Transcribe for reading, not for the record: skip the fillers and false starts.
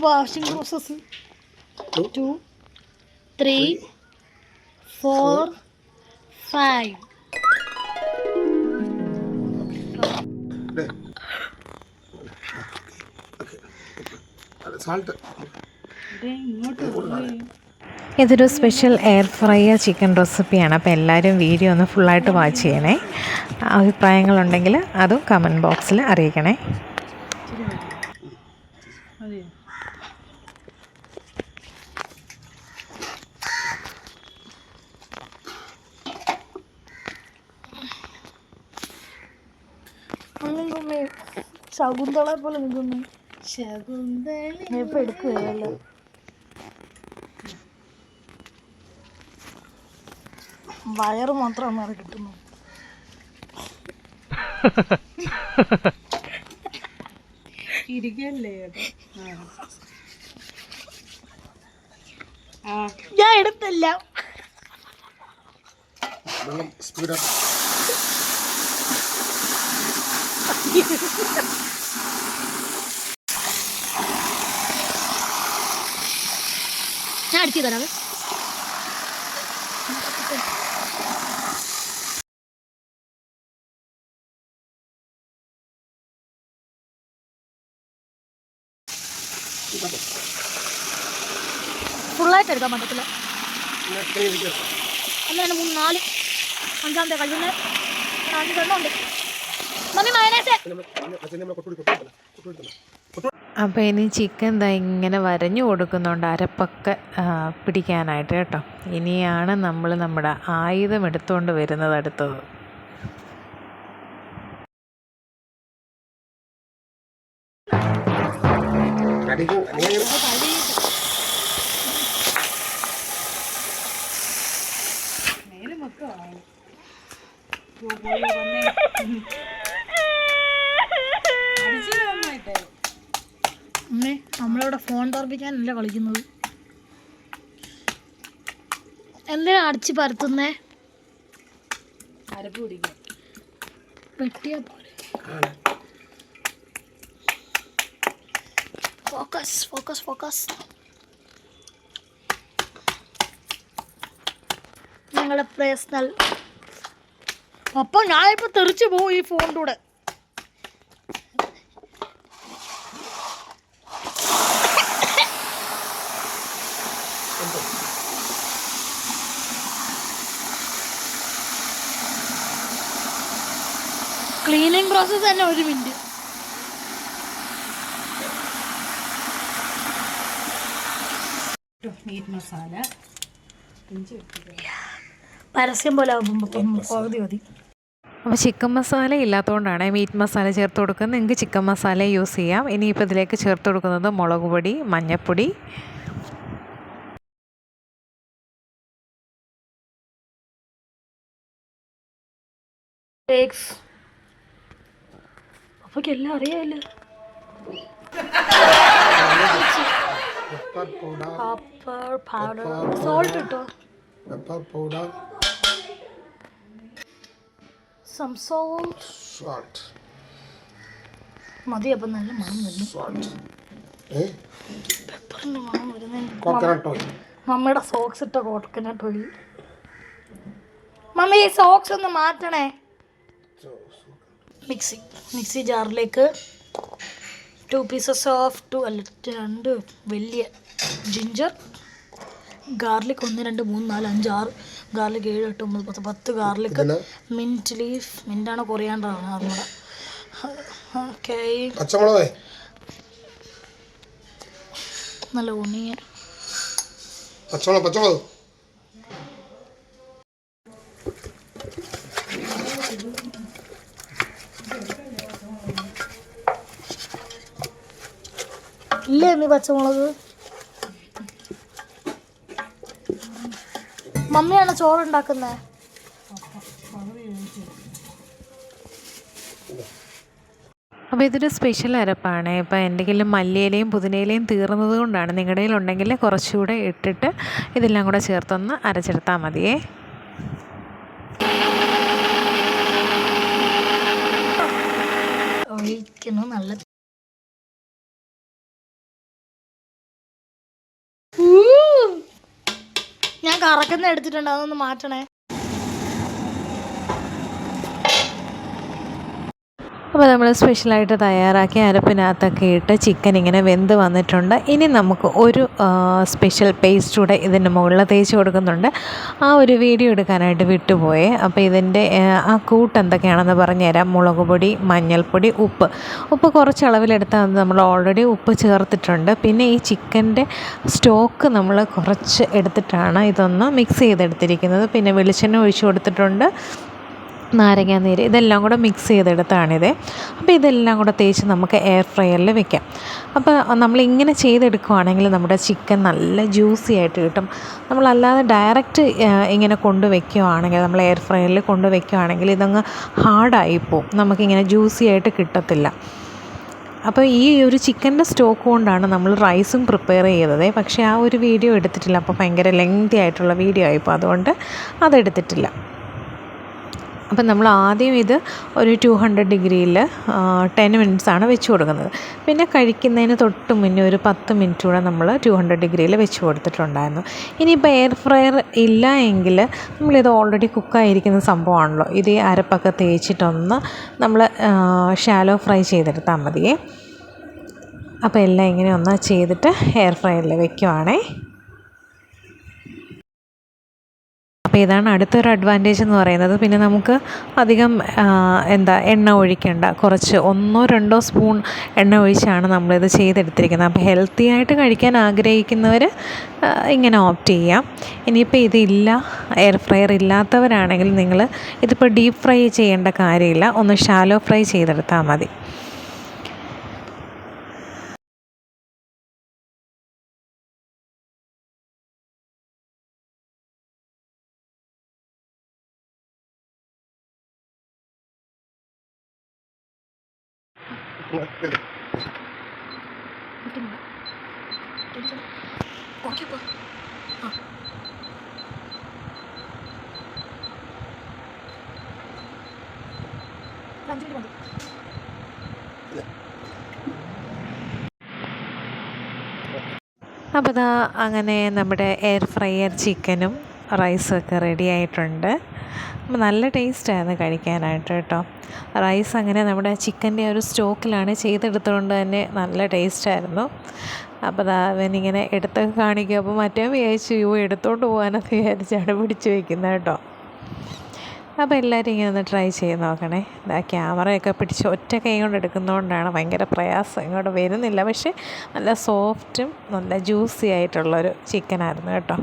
Washing process 2 3 4 5 ഇതൊരു special air fryer chicken റെസിപ്പിയാണ്. അപ്പോൾ എല്ലാവരും വീഡിയോ ഒന്ന് ഫുള്ളായിട്ട് വാച്ച് ചെയ്യണേ. അഭിപ്രായങ്ങളുണ്ടെങ്കിൽ അതും കമൻറ്റ് ബോക്സിൽ അറിയിക്കണേ. ശകുന്തള പോലെ നിൽക്കുന്നു. ഇപ്പം എടുക്കുകയല്ലോ. വയറ് മാത്രമാണ് അത് കിട്ടുന്നത്. ഞാൻ എടുത്തില്ല. ഞാൻ അടിച്ചു തരാം. ഫുള്ളായിട്ട് എടുക്കാൻ പറ്റത്തില്ല. അല്ല 3 4 5 കഴിയുന്ന 5 എണ്ണമുണ്ട്. Mummy mayonnaise. അപ്പോൾ ഇനി ചിക്കൻ ദാ ഇങ്ങനെ വരഞ്ഞു കൊടുക്കുന്നുണ്ട് അരപ്പൊക്കെ പിടിക്കാനായിട്ട് കേട്ടോ. ഇനിയാണ് നമ്മൾ നമ്മുടെ ആയുധം എടുത്തുകൊണ്ട് വരുന്നത് അടുത്തത്. അമ്മേ നമ്മളിവിടെ ഫോൺ തോർപ്പിക്കാനല്ല കളിക്കുന്നത്. എന്തിനാ അടിച്ച് പരത്തുന്നേ? വെട്ടിയാ പോലെ. Focus focus focus. ഞങ്ങളുടെ പേഴ്സണൽ. അപ്പോൾ ഞാനിപ്പോൾ തെറിച്ച് പോകും ഈ ഫോണിൻ്റെ കൂടെ. ക്ലീനിങ് പ്രോസസ്സ് തന്നെ 1 മിനിറ്റ്. മീറ്റ് മസാല പരസ്യം പോലെ ആകുമ്പോൾ പകുതി മതി. അപ്പോൾ ചിക്കൻ മസാല ഇല്ലാത്തതുകൊണ്ടാണ് മീറ്റ് മസാല ചേർത്ത് കൊടുക്കുന്നത്. നിങ്ങൾക്ക് ചിക്കൻ മസാല യൂസ് ചെയ്യാം. ഇനിയിപ്പോൾ ഇതിലേക്ക് ചേർത്ത് കൊടുക്കുന്നത് മുളക് പൊടി, മഞ്ഞൾപ്പൊടി, അപ്പൊക്ക് എല്ലാം അറിയാമല്ലോ. പെപ്പർ പൗഡർ, സോൾട്ട് ഇട്ടോ. Pepper powder, some salt. മതി. അപ്പം നല്ല മണം വരുന്നു. പെപ്പറിൻ്റെ മണം വരുന്നു. മമ്മിയുടെ സോക്സ് ഇട്ട കോക്കനട്ട് ഓയിൽ. മമ്മി ഈ സോക്സ് ഒന്ന് മാറ്റണേ. മിക്സി ജാറിലേക്ക് 2 pieces ഓഫ് 2 വലിയ ginger, garlic 1 2 3 4 5 6 garlic 7 8 9 10 garlic, mint leaf. മിൻറ്റാണോ കൊറിയാണ്ടറാണ് അതുകൂടെ. ഓക്കെ. പച്ചമുളക്, നല്ല ഓണിയൻ, പച്ചമുളക് ഇല്ലേ അമ്മി പച്ചമുളക്? മമ്മിയാണ് ചോറുണ്ടാക്കുന്നത്. അപ്പോൾ ഇതൊരു സ്പെഷ്യൽ അരപ്പാണ്. ഇപ്പോൾ എൻ്റെ കയ്യിൽ മല്ലിയിലയും പുതിനയിലയും തീർന്നത് കൊണ്ടാണ്. നിങ്ങളുടെ കയ്യിലുണ്ടെങ്കിൽ കുറച്ചുകൂടെ ഇട്ടിട്ട് ഇതെല്ലാം കൂടെ ചേർത്തൊന്ന് അരച്ചെടുത്താൽ മതിയേ. ഒഴിക്കുന്നു നല്ല ഞാൻ കറക്കുന്ന എടുത്തിട്ടുണ്ട്, അതൊന്ന് മാറ്റണേ. അപ്പോൾ നമ്മൾ സ്പെഷ്യലായിട്ട് തയ്യാറാക്കി അരപ്പിനകത്തൊക്കെ ഇട്ട് ചിക്കൻ ഇങ്ങനെ വെന്ത് വന്നിട്ടുണ്ട്. ഇനി നമുക്ക് ഒരു സ്പെഷ്യൽ പേസ്റ്റ് കൂടെ ഇതിൻ്റെ മുകളിൽ തേച്ച് കൊടുക്കുന്നുണ്ട്. ആ ഒരു വീഡിയോ എടുക്കാനായിട്ട് വിട്ടുപോയേ. അപ്പോൾ ഇതിൻ്റെ ആ കൂട്ട് എന്തൊക്കെയാണെന്ന് പറഞ്ഞുതരാം. മുളക് പൊടി, മഞ്ഞൾപ്പൊടി, ഉപ്പ് കുറച്ച് അളവിലെടുത്താൽ നമ്മൾ ഓൾറെഡി ഉപ്പ് ചേർത്തിട്ടുണ്ട്. പിന്നെ ഈ ചിക്കൻ്റെ സ്റ്റോക്ക് നമ്മൾ കുറച്ച് എടുത്തിട്ടാണ് ഇതൊന്ന് മിക്സ് ചെയ്തെടുത്തിരിക്കുന്നത്. പിന്നെ വെളിച്ചെണ്ണ ഒഴിച്ച് കൊടുത്തിട്ടുണ്ട്, നാരങ്ങാനീര്, ഇതെല്ലാം കൂടെ മിക്സ് ചെയ്തെടുത്താണിത്. അപ്പോൾ ഇതെല്ലാം കൂടെ തേച്ച് നമുക്ക് എയർ ഫ്രയറിൽ വെക്കാം. അപ്പോൾ നമ്മളിങ്ങനെ ചെയ്തെടുക്കുകയാണെങ്കിൽ നമ്മുടെ ചിക്കൻ നല്ല ജ്യൂസി ആയിട്ട് കിട്ടും. നമ്മളല്ലാതെ ഡയറക്റ്റ് ഇങ്ങനെ കൊണ്ടുവയ്ക്കുകയാണെങ്കിൽ, നമ്മൾ എയർ ഫ്രയറിൽ കൊണ്ടുവയ്ക്കുകയാണെങ്കിൽ ഇതങ്ങ് ഹാർഡായിപ്പോവും, നമുക്കിങ്ങനെ ജ്യൂസി ആയിട്ട് കിട്ടത്തില്ല. അപ്പോൾ ഈ ഒരു ചിക്കൻ്റെ സ്റ്റോക്ക് കൊണ്ടാണ് നമ്മൾ റൈസും പ്രിപ്പയർ ചെയ്തത്. പക്ഷേ ആ ഒരു വീഡിയോ എടുത്തിട്ടില്ല. അപ്പോൾ ഭയങ്കര ലെങ്തി ആയിട്ടുള്ള വീഡിയോ ആയിപ്പോൾ അതുകൊണ്ട് അതെടുത്തിട്ടില്ല. അപ്പം നമ്മൾ ആദ്യം ഇത് ഒരു 200 ഡിഗ്രിയിൽ 10 മിനിറ്റ്സാണ് വെച്ച് കൊടുക്കുന്നത്. പിന്നെ കഴിക്കുന്നതിന് തൊട്ട് മുന്നേ ഒരു 10 മിനിറ്റ് കൂടെ നമ്മൾ 200 ഡിഗ്രിയിൽ വെച്ച് കൊടുത്തിട്ടുണ്ടായിരുന്നു. ഇനിയിപ്പോൾ എയർ ഫ്രയർ ഇല്ല എങ്കിൽ നമ്മളിത് ഓൾറെഡി കുക്കായിരിക്കുന്ന സംഭവമാണല്ലോ, ഇത് ഈ അരപ്പൊക്കെ തേച്ചിട്ടൊന്ന് നമ്മൾ ഷാലോ ഫ്രൈ ചെയ്തെടുത്താൽ മതിയേ. അപ്പോൾ എല്ലാം ഇങ്ങനെ ഒന്ന് ചെയ്തിട്ട് എയർ ഫ്രയറിൽ വെക്കുവാണേ. അപ്പോൾ ഇതാണ് അടുത്തൊരു അഡ്വാൻറ്റേജ് എന്ന് പറയുന്നത്. പിന്നെ നമുക്ക് അധികം എണ്ണ ഒഴിക്കേണ്ട, കുറച്ച് 1-2 സ്പൂൺ എണ്ണ ഒഴിച്ചാണ് നമ്മളിത് ചെയ്തെടുത്തിരിക്കുന്നത്. അപ്പോൾ ഹെൽത്തി ആയിട്ട് കഴിക്കാൻ ആഗ്രഹിക്കുന്നവർ ഇങ്ങനെ ഓപ്റ്റ് ചെയ്യാം. ഇനിയിപ്പോൾ ഇതില്ല, എയർ ഫ്രയർ ഇല്ലാത്തവരാണെങ്കിൽ നിങ്ങൾ ഇതിപ്പോൾ ഡീപ്പ് ഫ്രൈ ചെയ്യേണ്ട കാര്യമില്ല, ഒന്ന് ഷാലോ ഫ്രൈ ചെയ്തെടുത്താൽ മതി. അപ്പോൾ ഇതാ അങ്ങനെ നമ്മുടെ എയർ ഫ്രയർ ചിക്കനും റൈസൊക്കെ റെഡി ആയിട്ടുണ്ട്. അപ്പോൾ നല്ല ടേസ്റ്റായിരുന്നു കഴിക്കാനായിട്ട് കേട്ടോ. റൈസ് അങ്ങനെ നമ്മുടെ ചിക്കൻ്റെ ഒരു സ്റ്റോക്കിലാണ് ചെയ്തെടുത്തുകൊണ്ട് തന്നെ നല്ല ടേസ്റ്റായിരുന്നു. അപ്പോൾ അതാ അവനിങ്ങനെ എടുത്ത് കാണിക്കും. അപ്പോൾ മറ്റേ വിചാരിച്ചു എടുത്തോണ്ട് പോകാനൊക്കെ വിചാരിച്ചാണ് പിടിച്ച് വയ്ക്കുന്നത് കേട്ടോ. അപ്പോൾ എല്ലാവരും ഇങ്ങനെ ഒന്ന് ട്രൈ ചെയ്ത് നോക്കണേ. ക്യാമറയൊക്കെ പിടിച്ച് ഒറ്റ കൈ കൊണ്ട് എടുക്കുന്നതുകൊണ്ടാണ് ഭയങ്കര പ്രയാസം, ഇങ്ങോട്ട് വരുന്നില്ല. പക്ഷേ നല്ല സോഫ്റ്റും നല്ല ജ്യൂസി ആയിട്ടുള്ളൊരു ചിക്കനായിരുന്നു കേട്ടോ.